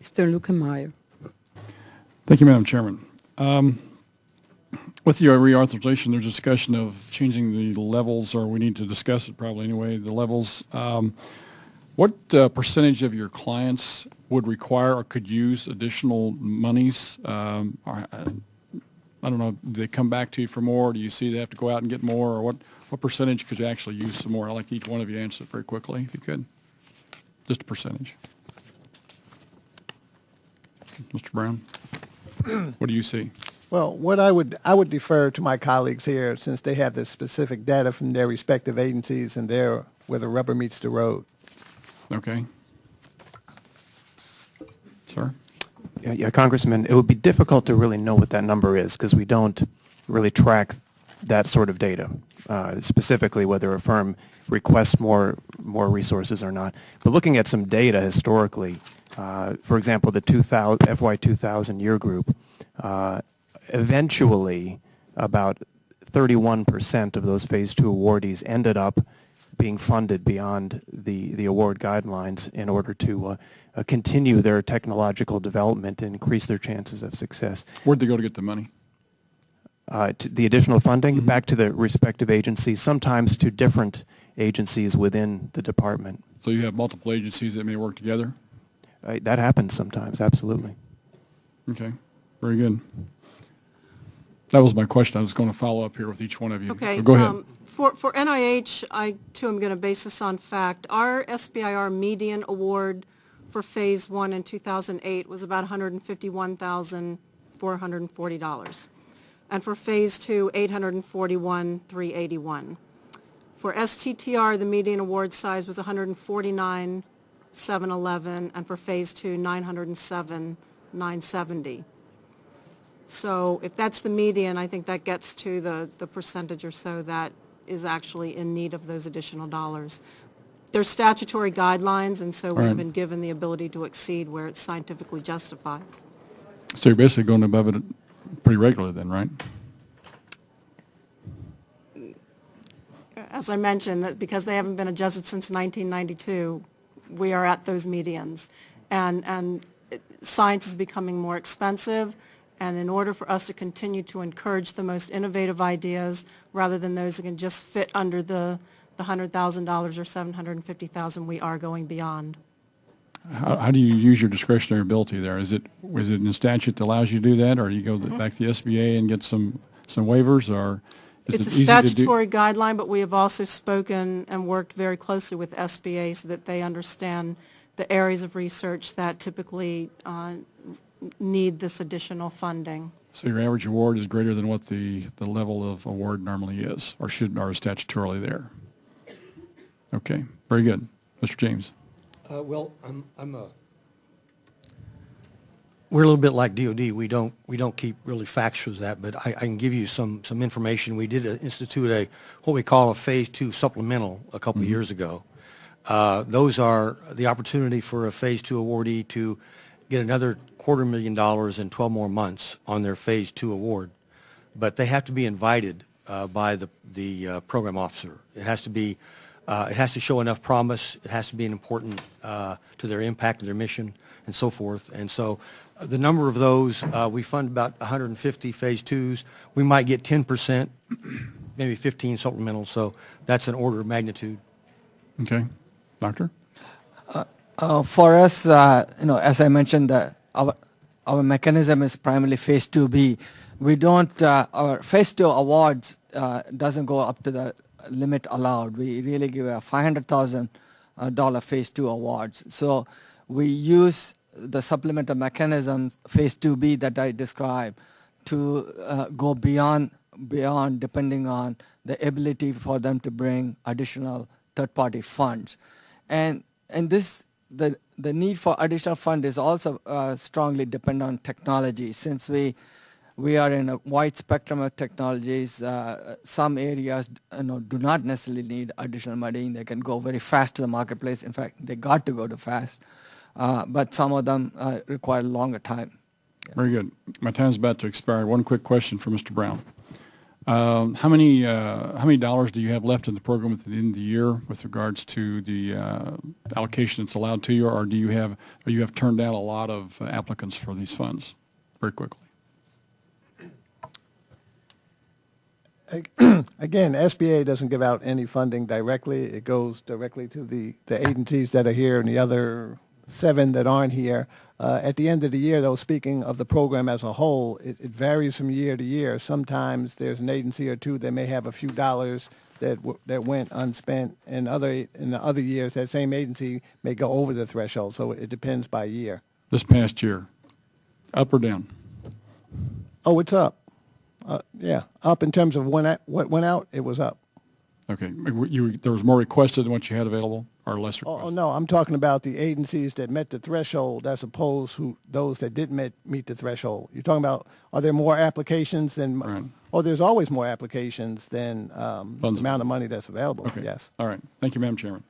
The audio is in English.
Mr. Luetkemeyer. Thank you, Madam Chairman. With your reauthorization, there's discussion of changing the levels, or we need to discuss it probably anyway, the levels. What percentage of your clients would require or could use additional monies? I don't know, do they come back to you for more? Do you see they have to go out and get more? Or what percentage could you actually use some more? I'd like each one of you to answer it very quickly, if you could. Just a percentage. Mr. Brown, what do you see? Well, what I would defer to my colleagues here, since they have the specific data from their respective agencies and they're where the rubber meets the road. Okay. Sir? Yeah, Congressman, it would be difficult to really know what that number is because we don't really track that sort of data, specifically whether a firm requests more resources or not. But looking at some data historically, for example, the FY 2000 year group, eventually about 31% of those Phase 2 awardees ended up being funded beyond the award guidelines in order to continue their technological development and increase their chances of success. Where'd they go to get the money? The additional funding, back to the respective agencies, sometimes to different agencies within the department. So you have multiple agencies that may work together? That happens sometimes, absolutely. Okay, very good. That was my question. I was going to follow up here with each one of you. Okay. So go ahead. For NIH, I too am going to base this on fact. Our SBIR median award for Phase 1 in 2008 was about $151,440. And for Phase 2, $841,381. For STTR, the median award size was $149,711, and for Phase 2, $907,970. So if that's the median, I think that gets to the percentage or so that is actually in need of those additional dollars. There's statutory guidelines, and so we've been given the ability to exceed where it's scientifically justified. So you're basically going above it pretty regularly then, right? As I mentioned, that because they haven't been adjusted since 1992, we are at those medians. And science is becoming more expensive, and in order for us to continue to encourage the most innovative ideas, rather than those that can just fit under the $100,000 or $750,000, we are going beyond. How do you use your discretionary ability there? Is it in statute that allows you to do that, or do you go back to the SBA and get some waivers, or is it's it a easy statutory guideline, but we have also spoken and worked very closely with SBA so that they understand the areas of research that typically need this additional funding. So your average award is greater than what the level of award normally is, or is statutorily there? Okay, very good. Mr. James. Well, we're a little bit like DOD. We don't keep really facts for that, but I can give you some information. We did institute what we call a Phase 2 supplemental a couple of years ago. Those are the opportunity for a Phase 2 awardee to get another $250,000 in 12 more months on their Phase 2 award, but they have to be invited by the program officer. It has to show enough promise. It has to be important to their impact, to their mission, and so forth. And so the number of those, we fund about 150 Phase 2s. We might get 10%, maybe 15 supplementals. So that's an order of magnitude. Okay. Doctor? For us, as I mentioned, our mechanism is primarily Phase 2B. We don't, our Phase 2 awards doesn't go up to the limit allowed. We really give a $500,000 Phase 2 awards. So we use the supplemental mechanism, Phase 2B, that I described, to go beyond depending on the ability for them to bring additional third-party funds. And this, the need for additional fund is also strongly dependent on technology. Since we are in a wide spectrum of technologies, some areas do not necessarily need additional money. They can go very fast to the marketplace. In fact, they got to go to fast. But some of them require longer time. Very good. My time is about to expire. One quick question for Mr. Brown. How many dollars do you have left in the program at the end of the year with regards to the allocation that's allowed to you, or do you have turned down a lot of applicants for these funds very quickly? Again, SBA doesn't give out any funding directly. It goes directly to the agencies that are here and the other 7 that aren't here. At the end of the year, though, speaking of the program as a whole, it varies from year to year. Sometimes there's an agency or 2 that may have a few dollars that went unspent, and in the other years, that same agency may go over the threshold. So it depends by year. This past year, up or down? Oh, it's up. Yeah, up in terms of what went out, it was up. Okay. There was more requested than what you had available, or less requested? Oh, no, I'm talking about the agencies that met the threshold as opposed to those that didn't meet the threshold. You're talking about, are there more applications than, Right. Oh, there's always more applications than the amount of money that's available, Okay. yes. All right. Thank you, Madam Chairman.